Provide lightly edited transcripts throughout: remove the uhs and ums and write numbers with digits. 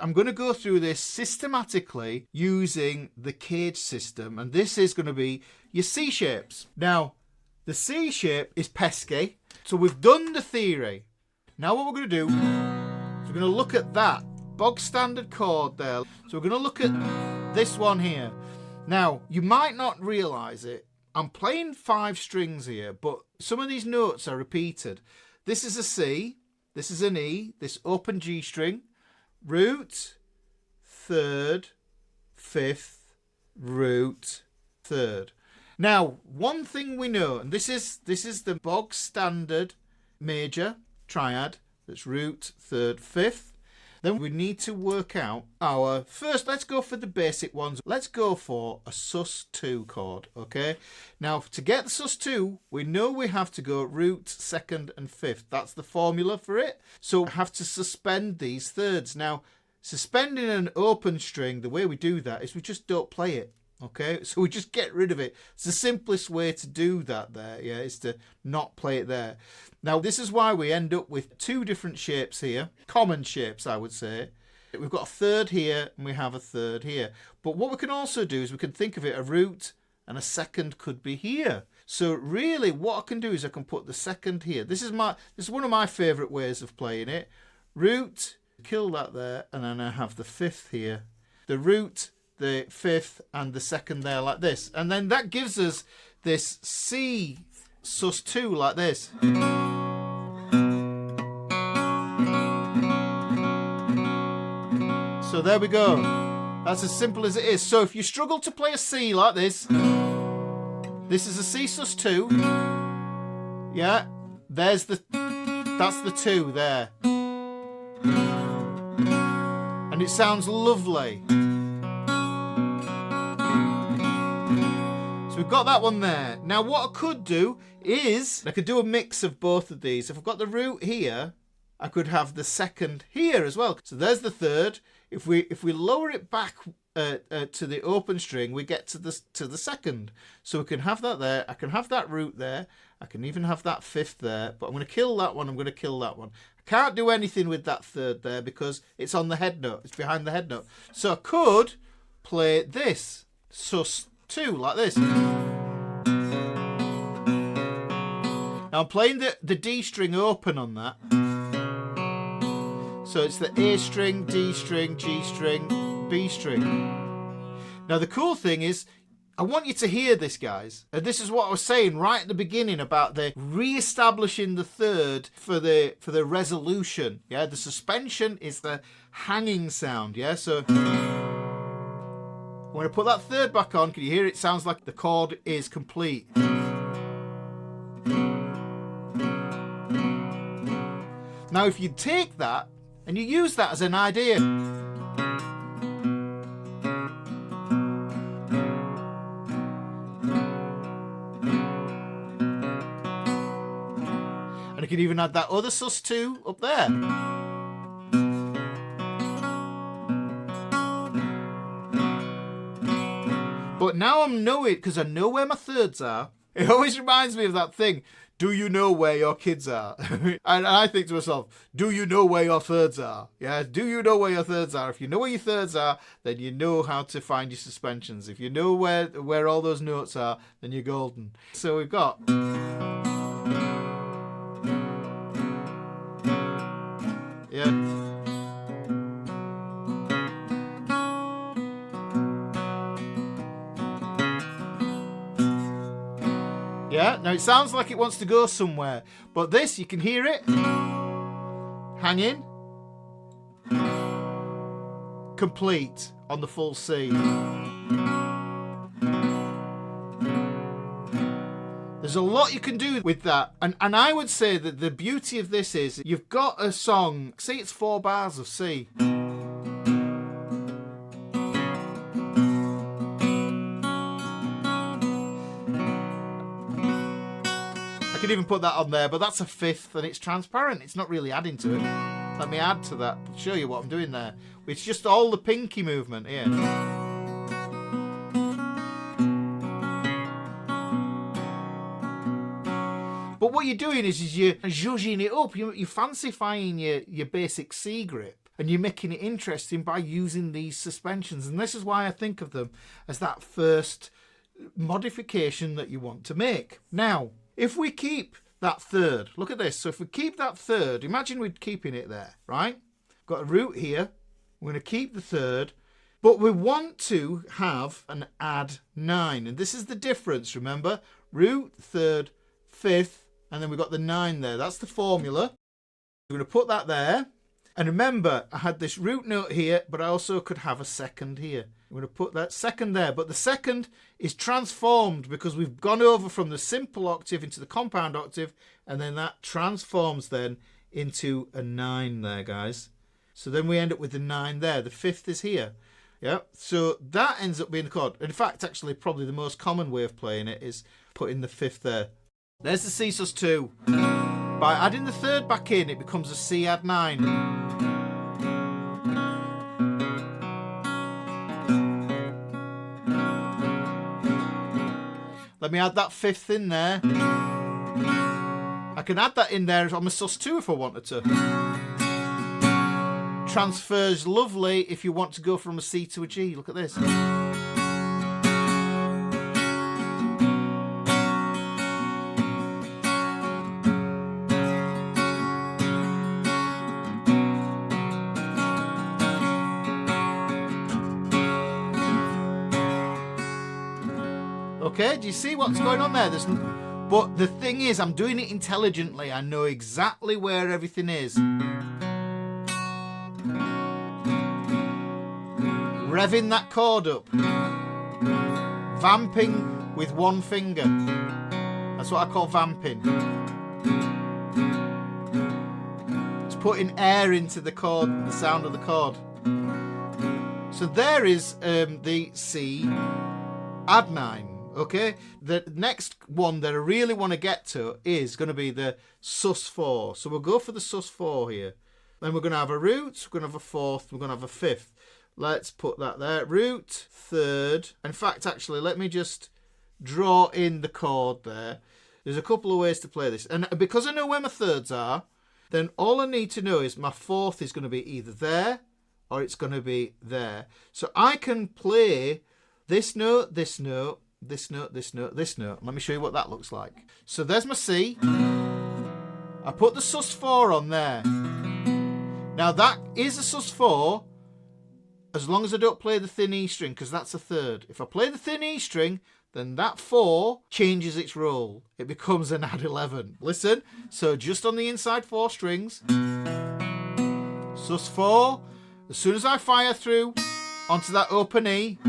I'm going to go through this systematically using the cage system, and this is going to be your C shapes. Now, the C shape is pesky, so we've done the theory. Now what we're going to do is we're going to look at that bog standard chord there. So we're going to look at this one here. Now, you might not realise it. I'm playing 5 strings here, but some of these notes are repeated. This is a C, this is an E, this open G string, root, 3rd, 5th, root, 3rd. Now, one thing we know, and this is the bog standard major triad, that's root, 3rd, 5th. Then we need to work out our first. Let's go for the basic ones. Let's go for a sus2 chord, okay? Now, to get the sus2, we know we have to go root, 2nd, and 5th. That's the formula for it. So we have to suspend these thirds. Now, suspending an open string, the way we do that is we just don't play it. Okay, so we just get rid of it. It's the simplest way to do that there, yeah, is to not play it there. Now, this is why we end up with 2 different shapes here, common shapes, I would say. We've got a 3rd here, and we have a 3rd here. But what we can also do is we can think of it, a root and a 2nd could be here. So really, what I can do is I can put the 2nd here. This is one of my favourite ways of playing it. Root, kill that there, and then I have the 5th here. The root, the 5th, and the 2nd there like this. And then that gives us this C sus2 like this. So there we go. That's as simple as it is. So if you struggle to play a C like this is a C sus2. Yeah, that's the 2 there. And it sounds lovely. We've got that one there. Now what I could do is I could do a mix of both of these. If I've got the root here, I could have the 2nd here as well. So there's the 3rd. If we lower it back to the open string, we get to the 2nd. So we can have that there. I can have that root there. I can even have that 5th there. But I'm going to kill that one. I'm going to kill that one. I can't do anything with that 3rd there because it's on the head note. It's behind the head note. So I could play this sus2 like this. Now I'm playing the D string open on that. So it's the A string, D string, G string, B string. Now the cool thing is, I want you to hear this, guys. And this is what I was saying right at the beginning about the re-establishing the 3rd for the resolution. Yeah, the suspension is the hanging sound. Yeah, so when I put that 3rd back on, can you hear it? Sounds like the chord is complete. Now, if you take that and you use that as an idea, and you can even add that other sus2 up there. But now I'm knowing, because I know where my 3rds are. It always reminds me of that thing. Do you know where your kids are? And I think to myself, do you know where your 3rds are? Yeah, do you know where your 3rds are? If you know where your 3rds are, then you know how to find your suspensions. If you know where all those notes are, then you're golden. So we've got... Yeah. Yeah, now it sounds like it wants to go somewhere, but this, you can hear it hanging, complete on the full C. There's a lot you can do with that, and I would say that the beauty of this is you've got a song, say it's 4 bars of C. I could even put that on there, but that's a 5th and it's transparent. It's not really adding to it. Let me add to that, show you what I'm doing there. It's just all the pinky movement here. But what you're doing is you're zhuzhing it up. You're fancy-fying your basic C grip. And you're making it interesting by using these suspensions. And this is why I think of them as that first modification that you want to make. Now, if we keep that third, look at this. So if we keep that third, imagine we're keeping it there, right? Got a root here. We're going to keep the third, but we want to have an add 9. And this is the difference, remember? Root, third, fifth, and then we've got the 9 there. That's the formula. We're going to put that there. And remember, I had this root note here, but I also could have a second here. I'm going to put that second there, but the second is transformed because we've gone over from the simple octave into the compound octave, and then that transforms then into a 9 there, guys. So then we end up with the 9 there. The fifth is here. Yeah, so that ends up being the chord. In fact, actually, probably the most common way of playing it is putting the fifth there. There's the C sus2. By adding the third back in, it becomes a C add 9. Let me add that fifth in there. I can add that in there on my sus2 if I wanted to. Transfers lovely if you want to go from a C to a G. Look at this. Okay, do you see what's going on there? But the thing is, I'm doing it intelligently. I know exactly where everything is. Revving that chord up. Vamping with one finger. That's what I call vamping. It's putting air into the chord, the sound of the chord. So there is the C add 9. Okay, the next one that I really want to get to is going to be the sus4. So we'll go for the sus4 here. Then we're going to have a root, we're going to have a fourth, we're going to have a fifth. Let's put that there. Root, third. In fact, actually, let me just draw in the chord there. There's a couple of ways to play this. And because I know where my thirds are, then all I need to know is my fourth is going to be either there or it's going to be there. So I can play this note, this note, this note, this note, this note. Let me show you what that looks like. So there's my C. I put the sus4 on there. Now that is a sus4 as long as I don't play the thin E string, because that's a third. If I play the thin E string, then that 4 changes its role. It becomes an add 11. Listen, so just on the inside 4 strings, sus4, as soon as I fire through onto that open E,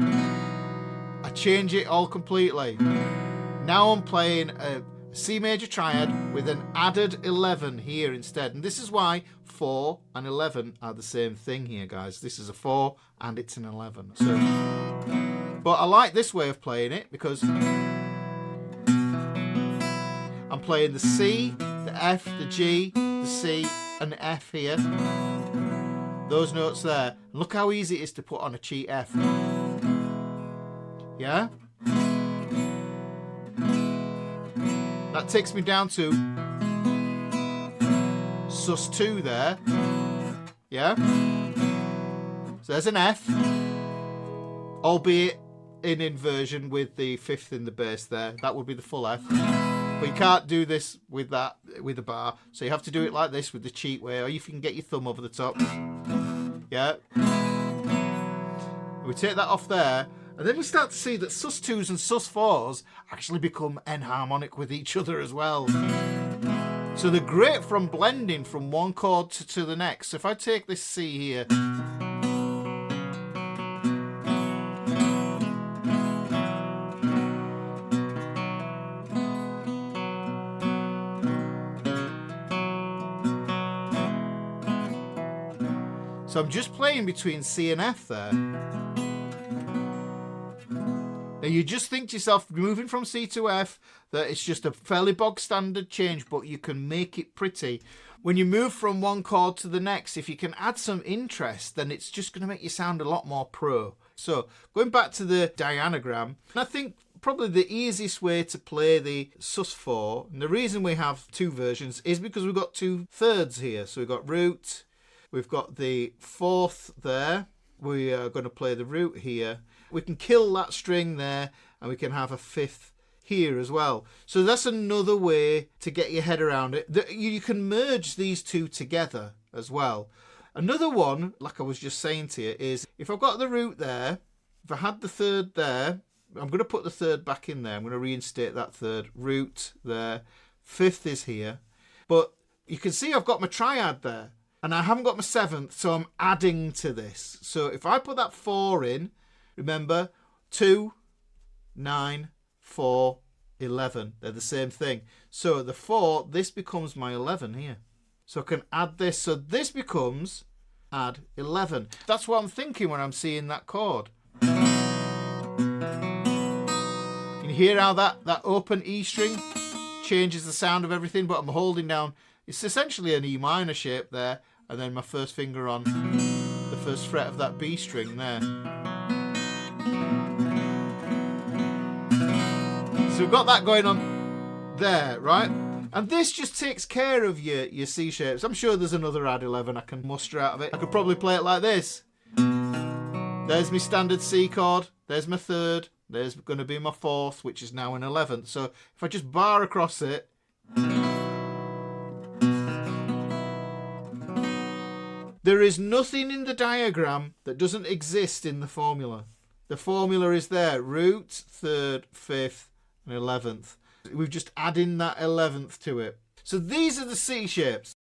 I change it all completely. Now I'm playing a C major triad with an added 11 here instead. And this is why 4 and 11 are the same thing here, guys. This is a 4 and it's an 11. So, but I like this way of playing it because I'm playing the C, the F, the G, the C and the F here. Those notes there. Look how easy it is to put on a cheat F. Yeah? That takes me down to sus2 there. Yeah? So there's an F, albeit in inversion with the fifth in the bass there. That would be the full F. But you can't do this with that, with a bar. So you have to do it like this with the cheat way, or you can get your thumb over the top. Yeah? We take that off there. And then we start to see that sus2s and sus4s actually become enharmonic with each other as well. So they're great from blending from one chord to the next. So if I take this C here. So I'm just playing between C and F there. Now you just think to yourself, moving from C to F, that it's just a fairly bog standard change, but you can make it pretty. When you move from one chord to the next, if you can add some interest, then it's just going to make you sound a lot more pro. So going back to the dianogram, I think probably the easiest way to play the sus4, and the reason we have two versions is because we've got two thirds here. So we've got root, We've got the 4th there. We are going to play the root here. We can kill that string there, and we can have a 5th here as well. So that's another way to get your head around it. You can merge these two together as well. Another one, like I was just saying to you, is if I've got the root there, if I had the 3rd there, I'm going to put the 3rd back in there. I'm going to reinstate that 3rd. Root there. 5th is here. But you can see I've got my triad there. And I haven't got my 7th, so I'm adding to this. So if I put that 4 in, remember, 2, 9, 4, 11. They're the same thing. So the 4, this becomes my 11 here. So I can add this. So this becomes add 11. That's what I'm thinking when I'm seeing that chord. You can hear how that open E string changes the sound of everything, but I'm holding down. It's essentially an E minor shape there, and then my first finger on the 1st fret of that B string there. So we've got that going on there, right? And this just takes care of your C shapes. I'm sure there's another add 11 I can muster out of it. I could probably play it like this. There's my standard C chord. There's my 3rd. There's going to be my 4th, which is now an 11th. So if I just bar across it, there is nothing in the diagram that doesn't exist in the formula. The formula is there. Root, 3rd, 5th, and 11th. We've just added that 11th to it. So these are the C shapes.